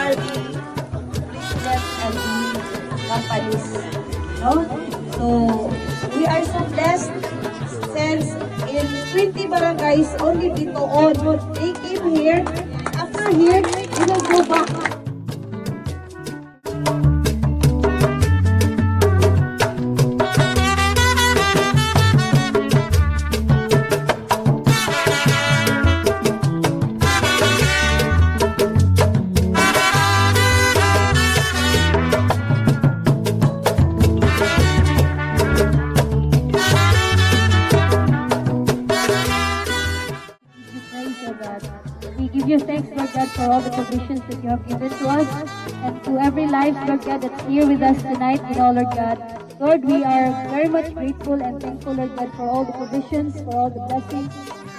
are the business and the companies. No? So, we are so blessed since in 20 barangays, only dito on, they came here. After here, we will go back. We give you thanks, Lord God, for all the provisions that you have given to us, and to every life, Lord God, that's here with us tonight, you know, Lord God. Lord, we are very much grateful and thankful, Lord God, for all the provisions, for all the blessings,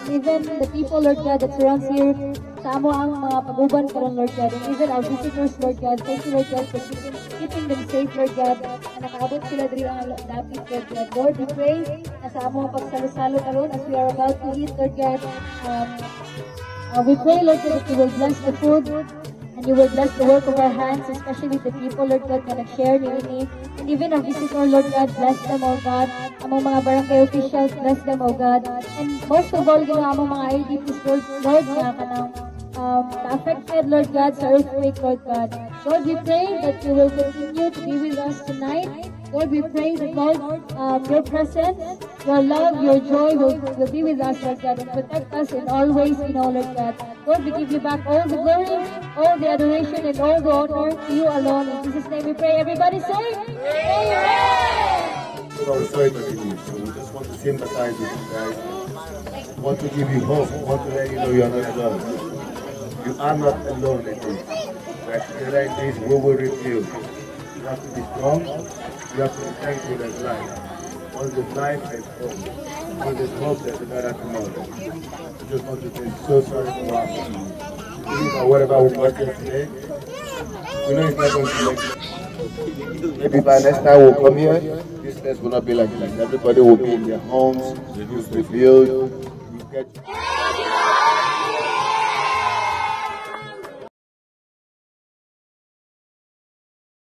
even the people, Lord God, that surrounds here, sa amo ang mga paguban karon, Lord God, and even our visitors, Lord God. Thank you, Lord God, for keeping them safe, Lord God, na nakaabot sila diri ang dapit, Lord God. Lord, we pray na sa amo ang pagsalo-salo karon as we are about to eat, Lord God. We pray, Lord God, that you will bless the food and you will bless the work of our hands, especially the people, Lord God, na nag-share ni and even our visitor, Lord God, bless them, O God. Among mga barangay officials, bless them, O God. And most of all, among mga IDPs, Lord, na kanang affected, Lord God, sa earthquake, Lord God. Lord, we pray that you will continue to be with us tonight. Lord, we pray that, Lord, your presence, your love, your joy will be with us, Lord God, and protect us in all ways, you know, Lord God. Lord, we give you back all the glory, all the adoration, and all the honor to you alone. In Jesus' name we pray. Everybody say, Amen! So sorry to leave you, so we just want to sympathize with you guys. We want to give you hope. We want to let you know you are not alone. You are not alone in this. But in this, we will rebuild. You have to be strong. You have to be thankful there's life. Once there's life, there's hope. Once there's hope, there's a better tomorrow. I just want to say so sorry for what happened. Whatever we got here today, we know it's not going to be like maybe by next time we'll come here, this place will not be like this. Everybody will be in their homes, you'll rebuild, you get